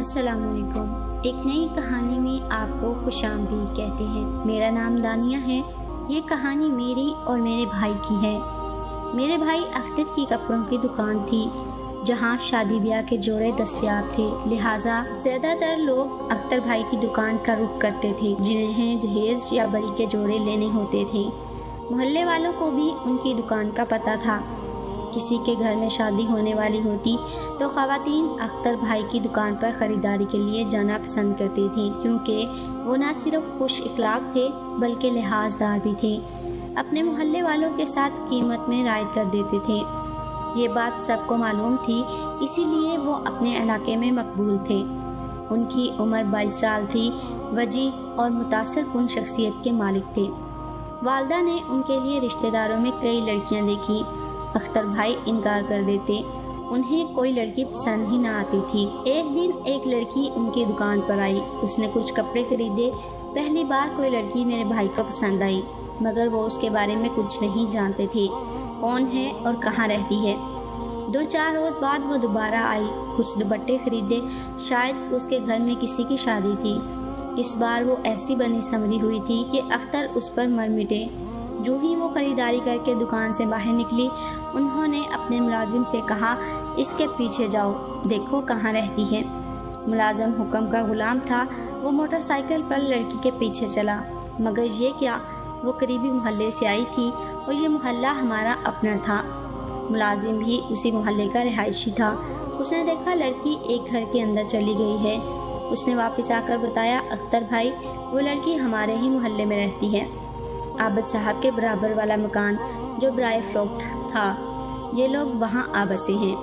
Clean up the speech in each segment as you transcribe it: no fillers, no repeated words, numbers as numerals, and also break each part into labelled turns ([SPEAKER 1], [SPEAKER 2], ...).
[SPEAKER 1] السلام علیکم۔ ایک نئی کہانی میں آپ کو خوش آمدید کہتے ہیں۔ میرا نام دانیہ ہے۔ یہ کہانی میری اور میرے بھائی کی ہے۔ میرے بھائی اختر کی کپڑوں کی دکان تھی جہاں شادی بیاہ کے جوڑے دستیاب تھے، لہٰذا زیادہ تر لوگ اختر بھائی کی دکان کا رخ کرتے تھے جنہیں جہیز یا بڑی کے جوڑے لینے ہوتے تھے۔ محلے والوں کو بھی ان کی دکان کا پتہ تھا۔ کسی کے گھر میں شادی ہونے والی ہوتی تو خواتین اختر بھائی کی دکان پر خریداری کے لیے جانا پسند کرتی تھیں، کیونکہ وہ نہ صرف خوش اخلاق تھے بلکہ لحاظ دار بھی تھے۔ اپنے محلے والوں کے ساتھ قیمت میں رعایت کر دیتے تھے۔ یہ بات سب کو معلوم تھی، اسی لیے وہ اپنے علاقے میں مقبول تھے۔ ان کی عمر 22 سال تھی۔ وجیح اور متاثر کن شخصیت کے مالک تھے۔ والدہ نے ان کے لیے رشتہ داروں میں کئی لڑکیاں دیکھیں۔ اختر بھائی انکار کر دیتے، انہیں کوئی لڑکی پسند ہی نہ آتی تھی۔ ایک دن ایک لڑکی ان کی دکان پر آئی۔ اس نے کچھ کپڑے خریدے۔ پہلی بار کوئی لڑکی میرے بھائی کو پسند آئی، مگر وہ اس کے بارے میں کچھ نہیں جانتے تھے، کون ہے اور کہاں رہتی ہے۔ 2-4 روز بعد وہ دوبارہ آئی، کچھ دوپٹے خریدے، شاید اس کے گھر میں کسی کی شادی تھی۔ اس بار وہ ایسی بنی سنوری ہوئی تھی کہ اختر اس پر مر مٹے۔ جو ہی وہ خریداری کر کے دکان سے باہر نکلی، انہوں نے اپنے ملازم سے کہا، اس کے پیچھے جاؤ، دیکھو کہاں رہتی ہے۔ ملازم حکم کا غلام تھا۔ وہ موٹر سائیکل پر لڑکی کے پیچھے چلا، مگر یہ کیا، وہ قریبی محلے سے آئی تھی اور یہ محلہ ہمارا اپنا تھا۔ ملازم بھی اسی محلے کا رہائشی تھا۔ اس نے دیکھا لڑکی ایک گھر کے اندر چلی گئی ہے۔ اس نے واپس آ کر بتایا، اختر بھائی، وہ لڑکی ہمارے ہی محلے میں رہتی ہے، عابد صاحب کے برابر والا مکان جو برائے فروخت تھا۔ یہ لوگ وہاں آ بسے ہیں،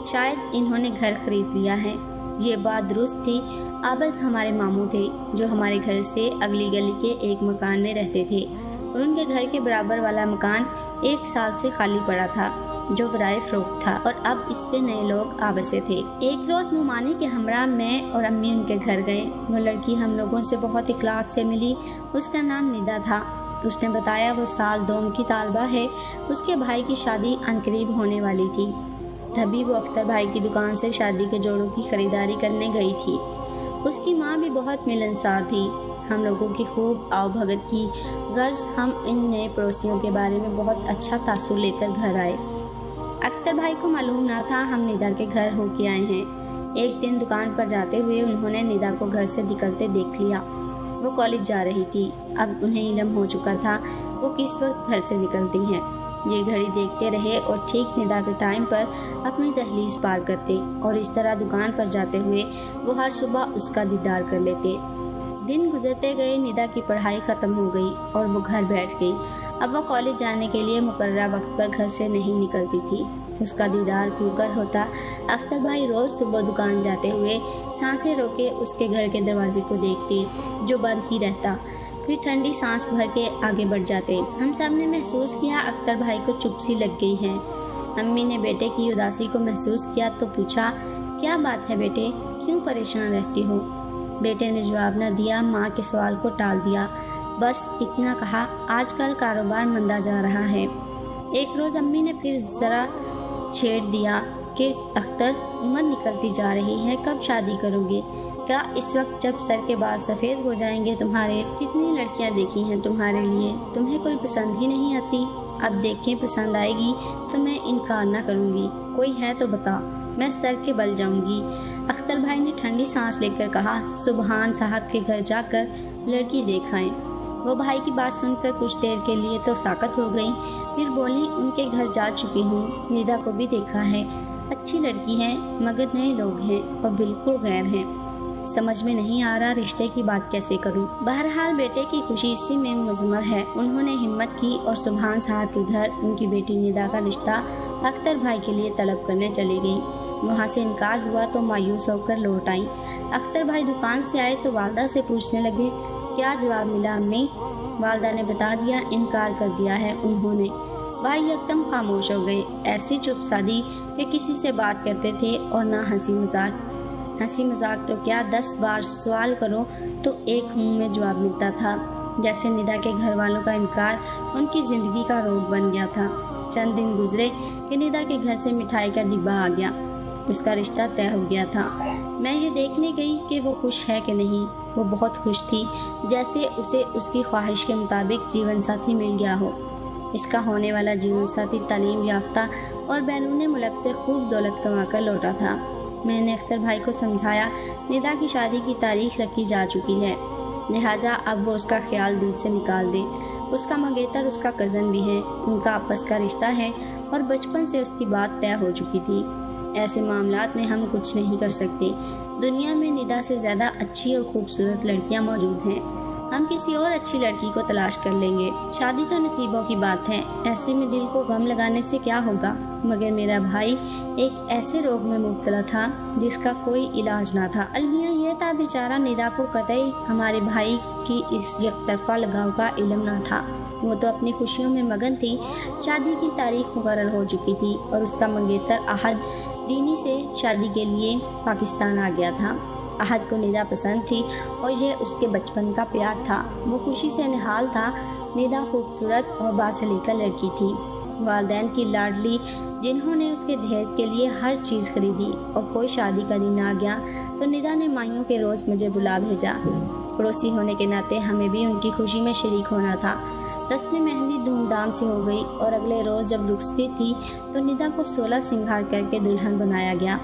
[SPEAKER 1] شاید انہوں نے گھر خرید لیا ہے۔ یہ بات درست تھی۔ عابد ہمارے ماموں تھے جو ہمارے گھر سے اگلی گلی کے ایک مکان میں رہتے تھے، اور ان کے گھر کے برابر والا مکان 1 سال سے خالی پڑا تھا جو برائے فروخت تھا، اور اب اس پہ نئے لوگ آ بسے تھے۔ ایک روز ممانی کے ہمراہ میں اور امی ان کے گھر گئے۔ وہ لڑکی ہم لوگوں سے بہت اخلاق سے ملی۔ اس کا نام ندا تھا۔ اس نے بتایا وہ سال دوم کی طالبہ ہے۔ اس کے بھائی کی شادی عنقریب ہونے والی تھی، تبھی وہ اختر بھائی کی دکان سے شادی کے جوڑوں کی خریداری کرنے گئی تھی۔ اس کی ماں بھی بہت ملنسار تھی، ہم لوگوں کی خوب آؤ بھگت کی، غرض ہم ان نئے پڑوسیوں کے بارے میں بہت اچھا تاثر لے کر گھر آئے۔ اختر بھائی کو معلوم نہ تھا ہم ندا کے گھر ہو کے آئے ہیں۔ ایک دن دکان پر جاتے ہوئے انہوں نے ندا کو گھر سے نکلتے دیکھ لیا۔ وہ کالج جا رہی تھی۔ اب انہیں علم ہو چکا تھا وہ کس وقت گھر سے نکلتی ہیں۔ یہ گھڑی دیکھتے رہے اور ٹھیک ندا کے ٹائم پر اپنی دہلیز پار کرتے، اور اس طرح دکان پر جاتے ہوئے وہ ہر صبح اس کا دیدار کر لیتے۔ دن گزرتے گئے، ندا کی پڑھائی ختم ہو گئی اور وہ گھر بیٹھ گئی۔ اب وہ کالج جانے کے لیے مقررہ وقت پر گھر سے نہیں نکلتی تھی۔ اس کا دیدار کیوں کر ہوتا؟ اختر بھائی روز صبح دکان جاتے ہوئے سانسیں روکے اس کے گھر کے دروازے کو دیکھتے جو بند ہی رہتا، پھر ٹھنڈی سانس بھر کے آگے بڑھ جاتے۔ ہم سب نے محسوس کیا اختر بھائی کو چپ سی لگ گئی ہے۔ امی نے بیٹے کی اداسی کو محسوس کیا تو پوچھا، کیا بات ہے بیٹے، کیوں پریشان رہتی ہو؟ بیٹے نے جواب نہ دیا، ماں کے سوال کو ٹال دیا، بس اتنا کہا، آج کل کاروبار مندا جا رہا ہے۔ ایک روز امی نے پھر ذرا چھیڑ دیا کہ اختر، عمر نکلتی جا رہی ہے، کب شادی کرو گے؟ کیا اس وقت جب سر کے بال سفید ہو جائیں گے تمہارے؟ کتنی لڑکیاں دیکھی ہیں تمہارے لیے، تمہیں کوئی پسند ہی نہیں آتی؟ اب دیکھیں پسند آئے گی تو میں انکار نہ کروں گی، کوئی ہے تو بتا، میں سر کے بل جاؤں گی۔ اختر بھائی نے ٹھنڈی سانس لے کر کہا، سبحان صاحب کے گھر جا کر لڑکی دیکھ آئیں۔ وہ بھائی کی بات سن کر کچھ دیر کے لیے تو ساکت ہو گئی، پھر بولی، ان کے گھر جا چکی ہوں، ندا کو بھی دیکھا ہے، اچھی لڑکی ہے، مگر نئے لوگ ہیں اور بالکل غیر ہیں، سمجھ میں نہیں آ رہا رشتے کی بات کیسے کروں۔ بہرحال بیٹے کی خوشی اسی میں مضمر ہے۔ انہوں نے ہمت کی اور سبحان صاحب کے گھر ان کی بیٹی ندا کا رشتہ اختر بھائی کے لیے طلب کرنے چلی گئی۔ وہاں سے انکار ہوا تو مایوس ہو کر لوٹ آئیں۔ اختر بھائی دکان سے آئے تو والدہ سے پوچھنے لگے، کیا جواب ملا امی؟ والدہ نے بتا دیا، انکار کر دیا ہے انہوں نے۔ بھائی یکدم خاموش ہو گئے، ایسی چپ سادی کہ کسی سے بات کرتے تھے اور نہ ہنسی مذاق۔ ہنسی مذاق تو کیا، 10 بار سوال کرو تو ایک منہ میں جواب ملتا تھا، جیسے ندا کے گھر والوں کا انکار ان کی زندگی کا روگ بن گیا تھا۔ چند دن گزرے کہ ندا کے گھر سے مٹھائی کا ڈبہ آ گیا۔ اس کا رشتہ طے ہو گیا تھا۔ میں یہ دیکھنے گئی کہ وہ خوش ہے کہ نہیں۔ وہ بہت خوش تھی، جیسے اسے اس کی خواہش کے مطابق جیون ساتھی مل گیا ہو۔ اس کا ہونے والا جیون ساتھی تعلیم یافتہ اور بیرون ملک سے خوب دولت کما کر لوٹا تھا۔ میں نے اختر بھائی کو سمجھایا ندا کی شادی کی تاریخ رکھی جا چکی ہے، لہٰذا اب وہ اس کا خیال دل سے نکال دے۔ اس کا منگیتر اس کا کزن بھی ہے، ان کا آپس کا رشتہ ہے اور بچپن سے اس کی بات طے ہو چکی تھی۔ ایسے معاملات میں ہم کچھ نہیں کر سکتے۔ دنیا میں ندا سے زیادہ اچھی اور خوبصورت لڑکیاں موجود ہیں، ہم کسی اور اچھی لڑکی کو تلاش کر لیں گے۔ شادی تو نصیبوں کی بات ہے، ایسے میں دل کو غم لگانے سے کیا ہوگا؟ مگر میرا بھائی ایک ایسے روگ میں مبتلا تھا جس کا کوئی علاج نہ تھا۔ المیہ یہ تھا بیچارہ ندا کو قطعی ہمارے بھائی کی اس یک طرفہ لگاؤ کا علم نہ تھا۔ وہ تو اپنی خوشیوں میں مگن تھی۔ شادی کی تاریخ مقرر ہو چکی تھی اور اس کا منگیتر احد دینی سے شادی کے لیے پاکستان آ گیا تھا۔ احد کو ندا پسند تھی اور یہ اس کے بچپن کا پیار تھا۔ وہ خوشی سے نہال تھا۔ ندا خوبصورت اور باسلیقہ لڑکی تھی، والدین کی لاڈلی، جنہوں نے اس کے جہیز کے لیے ہر چیز خریدی، اور کوئی شادی کا دن آ گیا تو ندا نے مائیوں کے روز مجھے بلا بھیجا۔ پڑوسی ہونے کے ناطے ہمیں بھی ان کی خوشی میں شریک ہونا تھا۔ رسم مہندی دھوم دھام سے ہو گئی اور اگلے روز جب رخصتی تھی تو ندا کو 16 سنگھار کر کے دلہن بنایا گیا۔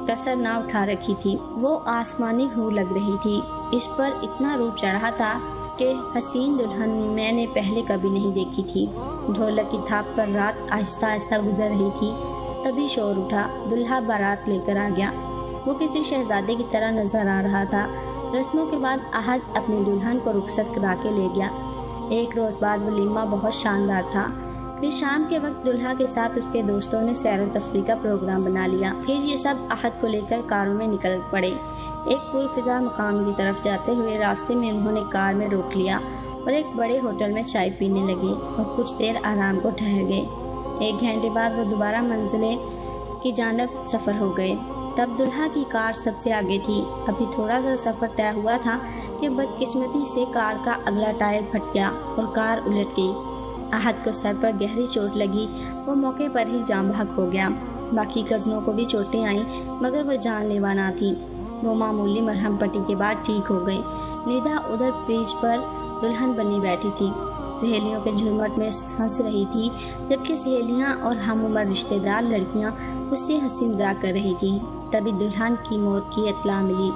[SPEAKER 1] کسر نہ اٹھا رکھی تھی، وہ آسمانی حور لگ رہی تھی۔ اس پر اتنا روپ چڑھا تھا کہ حسین دلہن میں نے پہلے کبھی نہیں دیکھی تھی۔ ڈھولک کی تھاپ پر رات آہستہ آہستہ گزر رہی تھی، تبھی شور اٹھا، دلہا بارات لے کر آ گیا۔ وہ کسی شہزادے کی طرح نظر آ رہا تھا۔ رسموں کے بعد احد اپنی دلہن کو رخصت کرا کے لے گیا۔ ایک روز بعد ولیمہ بہت شاندار تھا۔ پھر شام کے وقت دلہا کے ساتھ اس کے دوستوں نے سیر و تفریح کا پروگرام بنا لیا۔ پھر یہ سب احد کو لے کر کاروں میں نکل پڑے۔ ایک پرفضا مقام کی طرف جاتے ہوئے راستے میں انہوں نے کار میں روک لیا اور ایک بڑے ہوٹل میں چائے پینے لگے اور کچھ دیر آرام کو ٹھہر گئے۔ 1 گھنٹے بعد وہ دوبارہ منزلیں کی جانب سفر ہو گئے۔ تب دلہا کی کار سب سے آگے تھی۔ ابھی تھوڑا سا سفر طے ہوا تھا کہ بدقسمتی سے کار کا اگلا ٹائر پھٹ گیا اور کار الٹ گئی۔ احد کو سر پر گہری چوٹ لگی، وہ موقع پر ہی جاں بحق ہو گیا۔ باقی کزنوں کو بھی چوٹیں آئیں مگر وہ جان لیوا نہ تھیں۔ وہ معمولی مرہم پٹی کے بعد ٹھیک ہو گئے۔ ندا ادھر پیچ پر دلہن بنی بیٹھی تھی، سہیلیوں کے جھرمٹ میں ہنس رہی تھی، جبکہ سہیلیاں اور ہم عمر رشتہ دار لڑکیاں اس سے ہنسی مذاق کر رہی تھیں۔ تبھی دلہن کی موت کی اطلاع ملی۔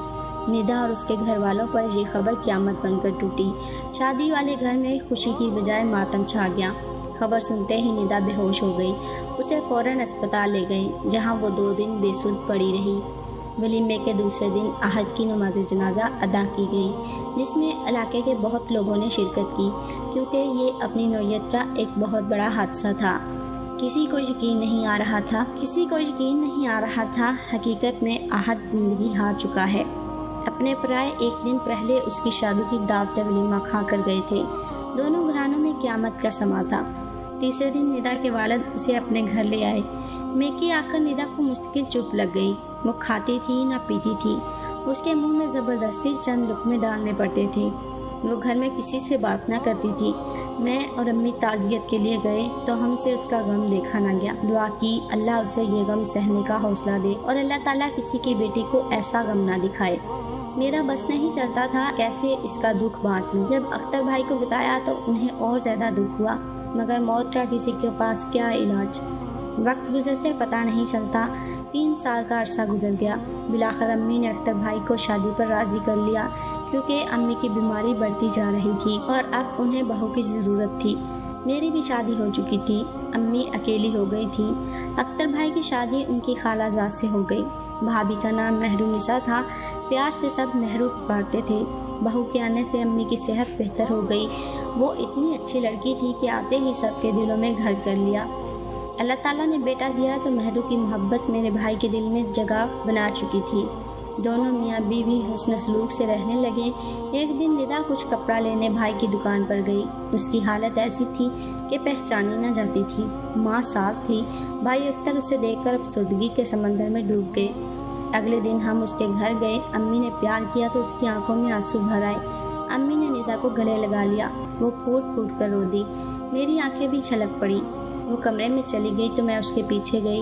[SPEAKER 1] ندا اور اس کے گھر والوں پر یہ خبر قیامت بن کر ٹوٹی۔ شادی والے گھر میں خوشی کی بجائے ماتم چھا گیا۔ خبر سنتے ہی ندا بے ہوش ہو گئی۔ اسے فوراً اسپتال لے گئے، جہاں وہ 2 دن بے سدھ پڑی رہی۔ ولیمے کے دوسرے دن احد کی نماز جنازہ ادا کی گئی، جس میں علاقے کے بہت لوگوں نے شرکت کی، کیونکہ یہ اپنی نوعیت کا ایک بہت بڑا حادثہ تھا۔ کسی کو یقین نہیں آ رہا تھا حقیقت میں احد زندگی ہار چکا ہے۔ اپنے پرائے 1 دن پہلے اس کی شادی کی دعوت ولیمہ کھا کر گئے تھے۔ دونوں گھرانوں میں قیامت کا سما تھا۔ تیسرے دن ندا کے والد اسے اپنے گھر لے آئے۔ میکے آ کر ندا کو مستقل چپ لگ گئی۔ وہ کھاتی تھی نہ پیتی تھی، اس کے منہ میں زبردستی چند لقمے ڈالنے پڑتے تھے۔ وہ گھر میں کسی سے بات نہ کرتی تھی۔ میں اور امی تعزیت کے لیے گئے تو ہم سے اس کا غم دیکھا نہ گیا۔ دعا کی اللہ اسے یہ غم سہنے کا حوصلہ دے اور اللہ تعالیٰ کسی کی بیٹی کو ایسا غم نہ دکھائے۔ میرا بس نہیں چلتا تھا کیسے اس کا دکھ بانٹ لوں۔ جب اختر بھائی کو بتایا تو انہیں اور زیادہ دکھ ہوا، مگر موت کا کسی کے پاس کیا علاج۔ وقت گزرتے پتہ نہیں چلتا۔ 3 سال کا عرصہ گزر گیا۔ بلاخر امی نے اختر بھائی کو شادی پر راضی کر لیا، کیونکہ امی کی بیماری بڑھتی جا رہی تھی اور اب انہیں بہو کی ضرورت تھی۔ میری بھی شادی ہو چکی تھی، امی اکیلی ہو گئی تھی۔ اختر بھائی کی شادی ان کی خالہ زاد سے ہو گئی۔ بھابھی کا نام مہرو نسا تھا، پیار سے سب مہرو پکارتے تھے۔ بہو کے آنے سے امی کی صحت بہتر ہو گئی۔ وہ اتنی اچھی لڑکی تھی کہ آتے ہی سب کے دلوں میں گھر کر لیا۔ اللہ تعالیٰ نے بیٹا دیا تو مہرو کی محبت میرے بھائی کے دل میں جگہ بنا چکی تھی۔ دونوں میاں بیوی حسن سلوک سے رہنے لگے۔ ایک دن ندا کچھ کپڑا لینے بھائی کی دکان پر گئی۔ اس کی حالت ایسی تھی کہ پہچانی نہ جاتی تھی۔ ماں صاف تھی۔ بھائی اختر اسے دیکھ کر افسردگی کے سمندر میں ڈوب گئے۔ اگلے دن ہم اس کے گھر گئے۔ امی نے پیار کیا تو اس کی آنکھوں میں آنسو بھر آئے۔ امی نے ندا کو گلے لگا لیا۔ وہ پھوٹ پھوٹ کر رو دی۔ میری آنکھیں بھی چھلک پڑی۔ وہ کمرے میں چلی گئی تو میں اس کے پیچھے گئی۔